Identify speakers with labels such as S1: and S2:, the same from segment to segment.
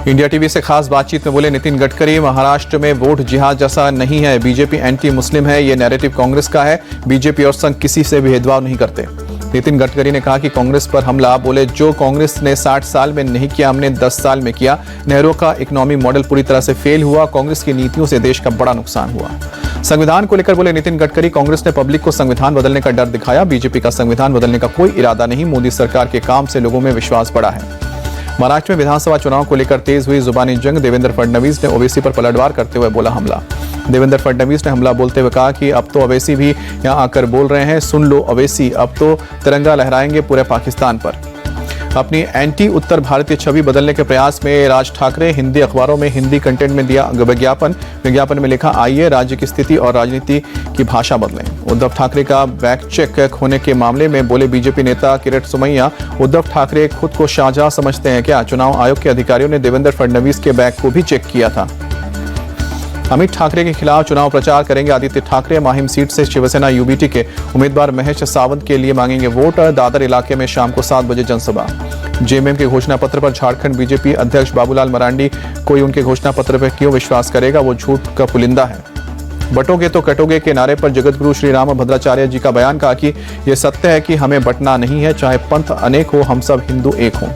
S1: India TV से खास बातचीत में बोले नितिन गडकरी, महाराष्ट्र में वोट जिहाद जैसा नहीं है, बीजेपी एंटी मुस्लिम है, ये नैरेटिव कांग्रेस का है, बीजेपी और संघ किसी से भी भेदभाव नहीं करते। नितिन गडकरी ने कहा कि कांग्रेस पर हमला, बोले जो कांग्रेस ने 60 साल में नहीं किया हमने 10 साल में किया। नेहरू का इकोनॉमी मॉडल पूरी तरह से फेल हुआ, कांग्रेस की नीतियों से देश का बड़ा नुकसान हुआ। संविधान को लेकर बोले नितिन गडकरी, कांग्रेस ने पब्लिक को संविधान बदलने का डर दिखाया, बीजेपी का संविधान बदलने का कोई इरादा नहीं, मोदी सरकार के काम से लोगों में विश्वास बढ़ा है। महाराष्ट्र में विधानसभा चुनाव को लेकर तेज हुई जुबानी जंग, देवेंद्र फडणवीस ने ओवैसी पर पलटवार करते हुए बोला हमला। देवेंद्र फडणवीस ने हमला बोलते हुए कहा कि अब तो ओवैसी भी यहां आकर बोल रहे हैं, सुन लो ओवैसी, अब तो तिरंगा लहराएंगे पूरे पाकिस्तान पर। अपनी एंटी उत्तर भारतीय छवि बदलने के प्रयास में राज ठाकरे हिंदी अखबारों में हिंदी कंटेंट में दिया विज्ञापन में लिखा, आइए राज्य की स्थिति और राजनीति की भाषा बदलें। उद्धव ठाकरे का बैग चेक होने के मामले में बोले बीजेपी नेता किरीट सोमैया, उद्धव ठाकरे खुद को शाहजहां समझते हैं क्या? चुनाव आयोग के अधिकारियों ने देवेंद्र फडणवीस के बैग को भी चेक किया था। अमित ठाकरे के खिलाफ चुनाव प्रचार करेंगे आदित्य ठाकरे, माहिम सीट से शिवसेना यूबीटी के उम्मीदवार महेश सावंत के लिए मांगेंगे वोट। दादर इलाके में शाम को 7 बजे जनसभा। जेएमएम के घोषणा पत्र पर झारखंड बीजेपी अध्यक्ष बाबूलाल मरांडी, कोई उनके घोषणा पत्र पर क्यों विश्वास करेगा, वो झूठ का पुलिंदा है। बटोगे तो कटोगे के नारे पर जगतगुरु श्री राम भद्राचार्य जी का बयान, कहा कि यह सत्य है कि हमें बंटना नहीं है, चाहे पंथ अनेक हो हम सब हिंदू एक हों।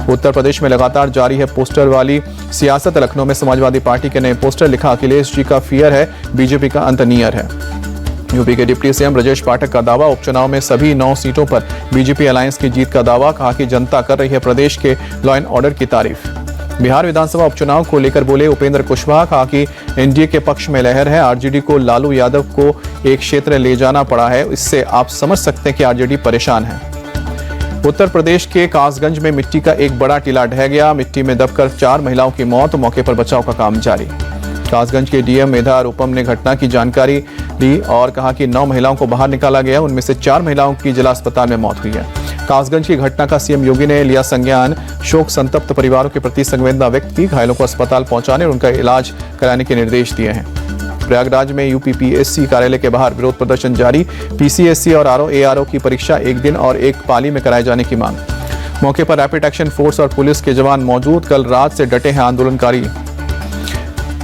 S1: उत्तर प्रदेश में लगातार जारी है पोस्टर वाली सियासत, लखनऊ में समाजवादी पार्टी के नए पोस्टर, लिखा अखिलेश जी का फियर है, बीजेपी का अंत नियर है। यूपी के डिप्टी सीएम ब्रजेश पाठक का दावा, उपचुनाव में सभी 9 सीटों पर बीजेपी अलायंस की जीत का दावा, कहा कि जनता कर रही है प्रदेश के लॉ एंड ऑर्डर की तारीफ। बिहार विधानसभा उपचुनाव को लेकर बोले उपेंद्र कुशवाहा, कहा कि एनडीए के पक्ष में लहर है, आरजेडी को लालू यादव को एक क्षेत्र ले जाना पड़ा है, इससे आप समझ सकते हैं कि आरजेडी परेशान है। उत्तर प्रदेश के कासगंज में मिट्टी का एक बड़ा टीला ढह गया, मिट्टी में दबकर 4 महिलाओं की मौत, मौके पर बचाव का काम जारी। कासगंज के डीएम मेधा रूपम ने घटना की जानकारी ली और कहा कि 9 महिलाओं को बाहर निकाला गया, उनमें से 4 महिलाओं की जिला अस्पताल में मौत हुई है। कासगंज की घटना का सीएम योगी ने लिया संज्ञान, शोक संतप्त परिवारों के प्रति संवेदना व्यक्त की, घायलों को अस्पताल पहुंचाने और उनका इलाज कराने के निर्देश दिए हैं। प्रयागराज में यूपीपीएससी कार्यालय के बाहर विरोध प्रदर्शन जारी, पीसीएससी और आरओ की परीक्षा एक दिन और एक पाली में कराए जाने की मांग। मौके पर रैपिड एक्शन फोर्स और पुलिस के जवान मौजूद, कल रात से डटे हैं आंदोलनकारी।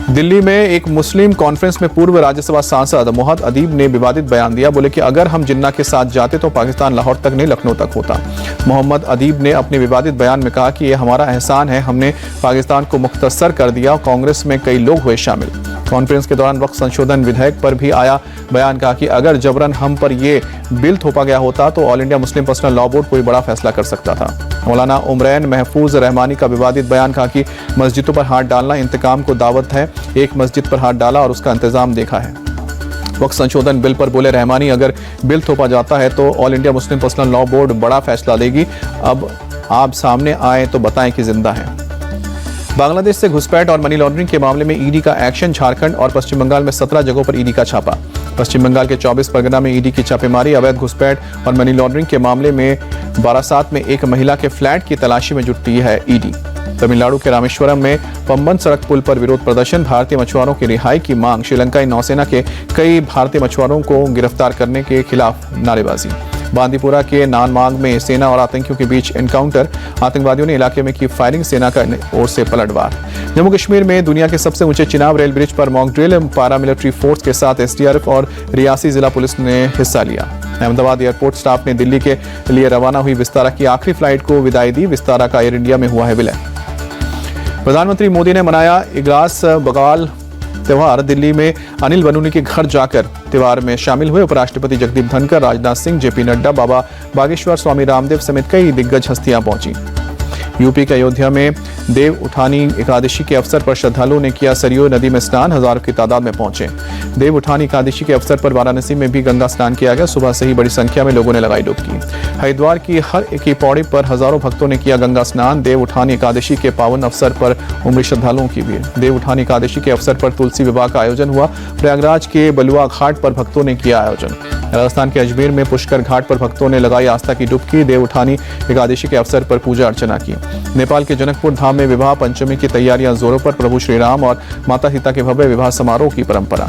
S1: दिल्ली में एक मुस्लिम कॉन्फ्रेंस में पूर्व राज्यसभा सांसद मोहम्मद अदीब ने विवादित बयान दिया, बोले कि अगर हम जिन्ना के साथ जाते तो पाकिस्तान लाहौर तक नहीं लखनऊ तक होता। मोहम्मद अदीब ने अपने विवादित बयान में कहा कि यह हमारा एहसान है, हमने पाकिस्तान को मुख्तसर कर दिया। कांग्रेस में कई लोग हुए शामिल। कॉन्फ्रेंस के दौरान वक्फ संशोधन विधेयक पर भी आया बयान, कहा कि अगर जबरन हम पर यह बिल थोपा गया होता तो all India Muslim personal law board कोई बड़ा फैसला कर सकता था। मौलाना उमरैन महफूज रहमानी का विवादित बयान, कहा कि मस्जिदों पर हाथ डालना इंतकाम को दावत है, एक मस्जिद पर हाथ डाला और उसका इंतजाम देखा है। वक्फ संशोधन बिल पर बोले रहमानी, अगर बिल थोपा जाता है तो all India Muslim personal law board बड़ा फैसला देगी, अब आप सामने आए तो बताएं कि जिंदा है। बांग्लादेश से घुसपैठ और मनी लॉन्ड्रिंग के मामले में ईडी का एक्शन, झारखंड और पश्चिम बंगाल में 17 जगहों पर ईडी का छापा। पश्चिम बंगाल के 24 परगना में ईडी की छापेमारी, अवैध घुसपैठ और मनी लॉन्ड्रिंग के मामले में बारासात में एक महिला के फ्लैट की तलाशी में जुटी है ईडी। तमिलनाडु के रामेश्वरम में पंबन सड़क पुल पर विरोध प्रदर्शन, भारतीय मछुआरों की रिहाई की मांग, श्रीलंकाई नौसेना के कई भारतीय मछुआरों को गिरफ्तार करने के खिलाफ नारेबाजी। बांदीपुरा के नानमाग में सेना और आतंकियों के बीच एनकाउंटर, आतंकवादियों ने इलाके में की फायरिंग, सेना का ओर से पलटवार। जम्मू कश्मीर में दुनिया के सबसे ऊंचे चिनाब रेल ब्रिज पर मॉक ड्रिल, पारामिलिट्री फोर्स के साथ एसडीआरएफ और रियासी जिला पुलिस ने हिस्सा लिया। अहमदाबाद एयरपोर्ट स्टाफ ने दिल्ली के लिए रवाना हुई विस्तारा की आखिरी फ्लाइट को विदाई दी, विस्तारा का एयर इंडिया में हुआ है विलय। प्रधानमंत्री मोदी ने मनाया इगलास बगाल त्योहार, दिल्ली में अनिल बलूनी के घर जाकर त्योहार में शामिल हुए उपराष्ट्रपति जगदीप धनखड़, राजनाथ सिंह, जेपी नड्डा, बाबा बागेश्वर, स्वामी रामदेव समेत कई दिग्गज हस्तियां पहुंची। यूपी के अयोध्या में देव उठानी एकादशी के अवसर पर श्रद्धालुओं ने किया सरयू नदी में स्नान, हजारों की तादाद में पहुंचे। देव उठानी एकादशी के अवसर पर वाराणसी में भी गंगा स्नान किया गया, सुबह से ही बड़ी संख्या में लोगों ने लगाई डुबकी। हरिद्वार की हर एक पौड़ी पर हजारों भक्तों ने किया गंगा स्नान। देव उठानी एकादशी के पावन अवसर पर उमड़ी श्रद्धालुओं की भीड़। देव उठानी एकादशी के अवसर पर तुलसी विवाह का आयोजन हुआ, प्रयागराज के बलुआ घाट पर भक्तों ने किया आयोजन। राजस्थान के अजमेर में पुष्कर घाट पर भक्तों ने लगाई आस्था की डुबकी, देव उठानी एकादशी के अवसर पर पूजा अर्चना की। नेपाल के जनकपुर धाम में विवाह पंचमी की तैयारियां जोरों पर, प्रभु श्री राम और माता सीता के भव्य विवाह समारोह की परंपरा।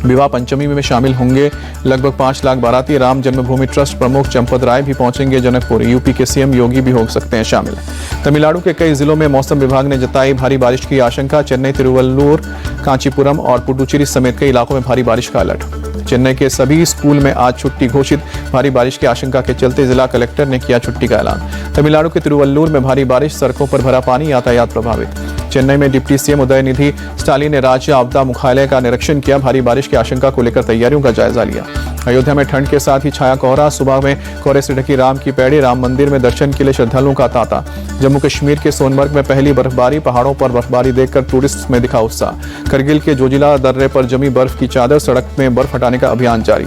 S1: विवाह पंचमी में शामिल होंगे लगभग 5 लाख बाराती। राम जन्मभूमि ट्रस्ट प्रमुख चंपत राय भी पहुंचेंगे जनकपुर। यूपी के सीएम योगी भी हो सकते हैं शामिल। तमिलनाडु के कई जिलों में मौसम विभाग ने जताई भारी बारिश की आशंका। चेन्नई, तिरुवल्लुर, कांचीपुरम और पुडुचेरी समेत कई इलाकों में भारी बारिश का अलर्ट। चेन्नई के सभी स्कूल में आज छुट्टी घोषित। भारी बारिश की आशंका के चलते जिला कलेक्टर ने किया छुट्टी का ऐलान। तमिलनाडु के तिरुवल्लुर में भारी बारिश, सड़कों पर भरा पानी, यातायात प्रभावित। चेन्नई में डिप्टी सीएम उदयनिधि स्टालिन ने राज्य आपदा मुख्यालय का निरीक्षण किया। भारी बारिश की आशंका को लेकर तैयारियों का जायजा लिया। अयोध्या में ठंड के साथ ही छाया कोहरा। सुबह में कोहरे से ढकी राम की पैड़ी। राम मंदिर में दर्शन के लिए श्रद्धालुओं का तांता। जम्मू कश्मीर के सोनमर्ग में पहली बर्फबारी। पहाड़ों पर बर्फबारी देखकर टूरिस्ट में दिखा उत्साह। करगिल के जोजिला दर्रे पर जमी बर्फ की चादर। सड़क में बर्फ हटाने का अभियान जारी।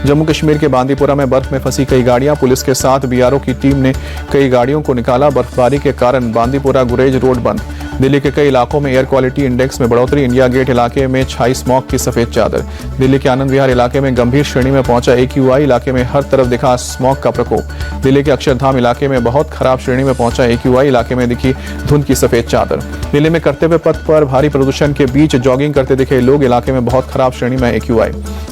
S1: जम्मू कश्मीर के बांदीपुरा में बर्फ में फंसी कई गाड़ियां। पुलिस के साथ बीआरओ की टीम ने कई गाड़ियों को निकाला। बर्फबारी के कारण बांदीपुरा गुरेज रोड बंद। दिल्ली के कई इलाकों में एयर क्वालिटी इंडेक्स में बढ़ोतरी। इंडिया गेट इलाके में छाई स्मॉग की सफेद चादर। दिल्ली के आनंद विहार इलाके में गंभीर श्रेणी में पहुंचा AQI। इलाके में हर तरफ दिखा स्मॉग का प्रकोप। दिल्ली के अक्षरधाम इलाके में बहुत खराब श्रेणी में पहुंचा AQI। इलाके में दिखी धुंध की सफेद चादर। दिल्ली में कर्तव्य पथ पर भारी प्रदूषण के बीच जॉगिंग करते दिखे लोग। इलाके में बहुत खराब श्रेणी में AQI।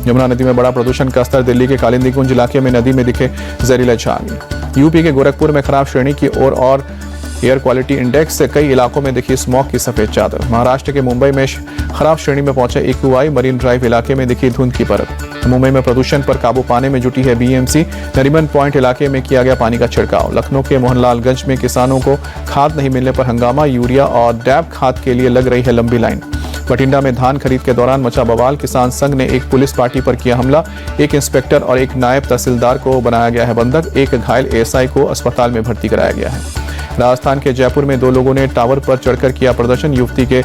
S1: यमुना नदी में बड़ा प्रदूषण का स्तर। दिल्ली के कालिंदी कुंज इलाके में नदी में दिखे जहरीले झाग। यूपी के गोरखपुर में खराब श्रेणी की ओर और एयर क्वालिटी इंडेक्स से कई इलाकों में दिखी स्मॉग की सफेद चादर। महाराष्ट्र के मुंबई में खराब श्रेणी में पहुंचा AQI। मरीन ड्राइव इलाके में दिखी धुंध की परत। मुंबई में प्रदूषण पर काबू पाने में जुटी है BMC। नरीमन पॉइंट इलाके में किया गया पानी का छिड़काव। लखनऊ के मोहनलालगंज में किसानों को खाद नहीं मिलने पर हंगामा। यूरिया और डैप खाद के लिए लग रही है लंबी लाइन। बठिंडा में धान खरीद के दौरान मचा बवाल। किसान संघ ने एक पुलिस पार्टी पर किया हमला। एक इंस्पेक्टर और एक नायब तहसीलदार को बनाया गया है बंधक। एक घायल ASI को अस्पताल में भर्ती कराया गया है। राजस्थान के जयपुर में 2 लोगों ने टावर पर चढ़कर किया प्रदर्शन। युवती के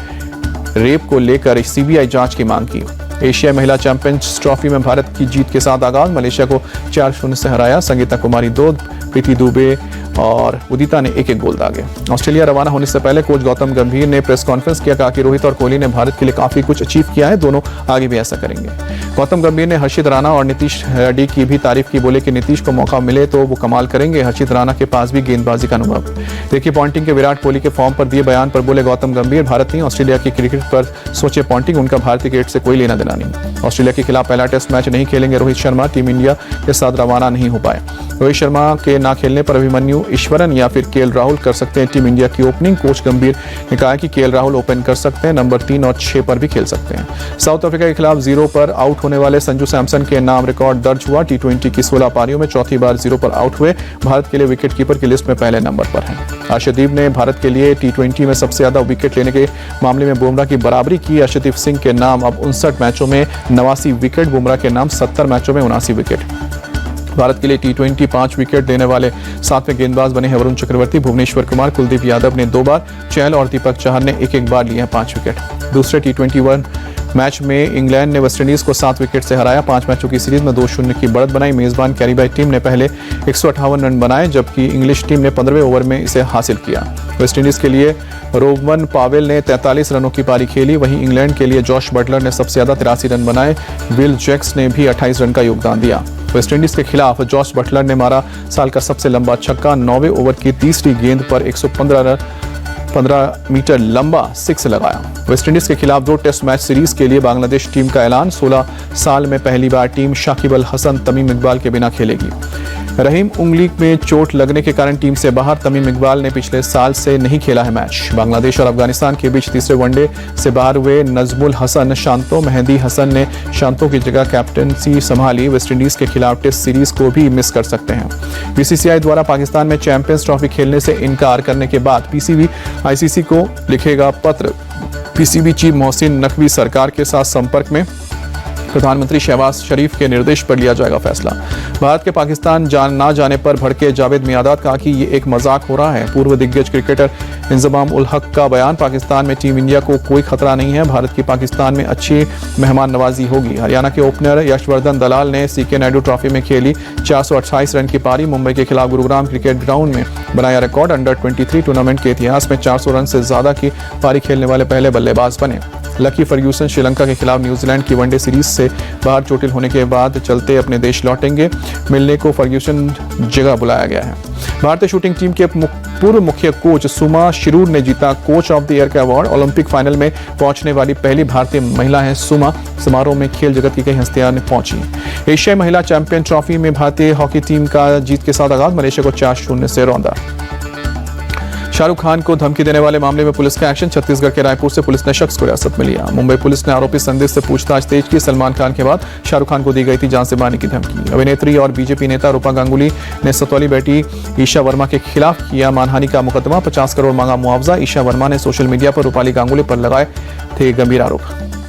S1: रेप को लेकर CBI जांच की मांग की। एशिया महिला चैंपियंस ट्रॉफी में भारत की जीत के साथ आगाज। मलेशिया को 4-0 से हराया। संगीता कुमारी 2, प्रीति दुबे और उदिता ने 1-1 गोल दागे। ऑस्ट्रेलिया रवाना होने से पहले कोच गौतम गंभीर ने प्रेस कॉन्फ्रेंस किया। कहा कि रोहित और कोहली ने भारत के लिए काफी कुछ अचीव किया है। दोनों आगे भी ऐसा करेंगे। गौतम गंभीर ने हर्षित राणा और नीतीश रेड्डी की भी तारीफ की। बोले कि नीतीश को मौका मिले तो वो कमाल करेंगे। हर्षित राणा के पास भी गेंदबाजी का अनुभव। देखिए पॉन्टिंग के विराट कोहली के फॉर्म पर दिए बयान पर बोले गौतम गंभीर, भारत नहीं ऑस्ट्रेलिया की क्रिकेट पर सोचे पॉन्टिंग। उनका भारतीय क्रिकेट से कोई लेना देना नहीं। ऑस्ट्रेलिया के खिलाफ पहला टेस्ट मैच नहीं खेलेंगे रोहित शर्मा। टीम इंडिया के साथ रवाना नहीं हो पाए। रोहित शर्मा के ना खेलने पर अभिमन्यु ईश्वरन या फिर KL राहुल कर सकते हैं टीम इंडिया की ओपनिंग। कोच गंभीर ने कहा कि KL राहुल ओपन कर सकते हैं। नंबर 3 और 6 पर भी खेल सकते हैं। साउथ अफ्रीका के खिलाफ 0 पर आउट होने वाले संजू सैमसन के नाम रिकॉर्ड दर्ज हुआ। T20 की 16 पारियों में चौथी बार 0 पर आउट हुए। भारत के लिए विकेट कीपर की लिस्ट में पहले नंबर पर है। अर्शदीप ने भारत के लिए T20 में सबसे ज्यादा विकेट लेने के मामले में बुमराह की बराबरी की। अर्शदीप सिंह के नाम अब 59 मैचों में 89 विकेट। बुमराह के नाम 70 मैचों में 79 विकेट। भारत के लिए T20 5 विकेट देने वाले 7वें गेंदबाज बने हैं वरुण चक्रवर्ती। भुवनेश्वर कुमार, कुलदीप यादव ने 2 बार, चहल और दीपक चहर ने 1-1 बार लिए हैं 5 विकेट। दूसरे T21 मैच में इंग्लैंड ने वेस्टइंडीज को 7 विकेट से हराया। 5 मैचों की सीरीज में 2-0 की बढ़त बनाई। मेजबान कैरीबाई टीम ने पहले 158 रन बनाए जबकि इंग्लिश टीम ने 15वें ओवर में इसे हासिल किया। वेस्टइंडीज के लिए रोवन पावेल ने 43 रनों की पारी खेली। वहीं इंग्लैंड के लिए जॉश बटलर ने सबसे ज्यादा 83 रन बनाए। विल जैक्स ने भी 28 रन का योगदान दिया। वेस्टइंडीज के खिलाफ जॉश बटलर ने मारा साल का सबसे लंबा छक्का। 9वें ओवर की तीसरी गेंद पर 115 मीटर लंबा 6 लगाया। वेस्टइंडीज के खिलाफ 2 टेस्ट मैच सीरीज के लिए बांग्लादेश टीम का ऐलान। 16 साल में पहली बार टीम शाकिब अल हसन, तमीम इकबाल के बिना खेलेगी। रहीम उंगली में चोट लगने के कारण टीम से बाहर। तमीम इकबाल ने पिछले साल से नहीं खेला है मैच। बांग्लादेश और अफगानिस्तान के बीच तीसरे वनडे से बाहर हुए नजमुल हसन शांतो, मेहदी हसन ने शांतो की जगह कैप्टनसी संभाली। वेस्टइंडीज के खिलाफ टेस्ट सीरीज को भी मिस कर सकते हैं। BCCI द्वारा पाकिस्तान में चैंपियंस ट्रॉफी खेलने से इनकार करने के बाद PCB ICC को लिखेगा पत्र। PCB चीफ मोहसिन नकवी सरकार के साथ संपर्क में। प्रधानमंत्री शहबाज शरीफ के निर्देश पर लिया जाएगा फैसला। भारत के पाकिस्तान ना जाने पर भड़के जावेद मियादाद कहा कि ये एक मजाक हो रहा है। पूर्व दिग्गज क्रिकेटर इंजमाम उल हक का बयान। पाकिस्तान में टीम इंडिया को कोई खतरा नहीं है। भारत की पाकिस्तान में अच्छी मेहमान नवाजी होगी। हरियाणा के ओपनर यशवर्धन दलाल ने CK नायडू ट्रॉफी में खेली 428 रन की पारी। मुंबई के खिलाफ गुरुग्राम क्रिकेट ग्राउंड में बनाया रिकॉर्ड। अंडर 23 टूर्नामेंट के इतिहास में 400 रन से ज्यादा की पारी खेलने वाले पहले बल्लेबाज बने। लकी फर्ग्यूसन श्रीलंका के खिलाफ न्यूजीलैंड की वनडे सीरीज से बाहर चोटिल होने के बाद चलते अपने देश लौटेंगे। मिलने को फर्ग्यूसन जगह बुलाया गया है। भारतीय शूटिंग टीम के पूर्व मुख्य कोच सुमा शिरूर ने जीता कोच ऑफ द ईयर का अवार्ड। ओलंपिक फाइनल में पहुंचने वाली पहली भारतीय महिला है सुमा। समारोह में खेल जगत की कई हस्तियां पहुंची। एशियाई महिला चैंपियन ट्रॉफी में भारतीय हॉकी टीम का जीत के साथ आगाज, मलेशिया को 4-0 से रौंदा। शाहरुख खान को धमकी देने वाले मामले में पुलिस का एक्शन। छत्तीसगढ़ के रायपुर से पुलिस ने शख्स को हिरासत में लिया। मुंबई पुलिस ने आरोपी संदिग्ध से पूछताछ तेज की। सलमान खान के बाद शाहरुख खान को दी गई थी जान से मारने की धमकी। अभिनेत्री और बीजेपी नेता रूपा गांगुली ने सतौली बेटी ईशा वर्मा के खिलाफ किया मानहानि का मुकदमा। 50 करोड़ मांगा मुआवजा। ईशा वर्मा ने सोशल मीडिया पर रूपाली गांगुली पर लगाए थे गंभीर आरोप।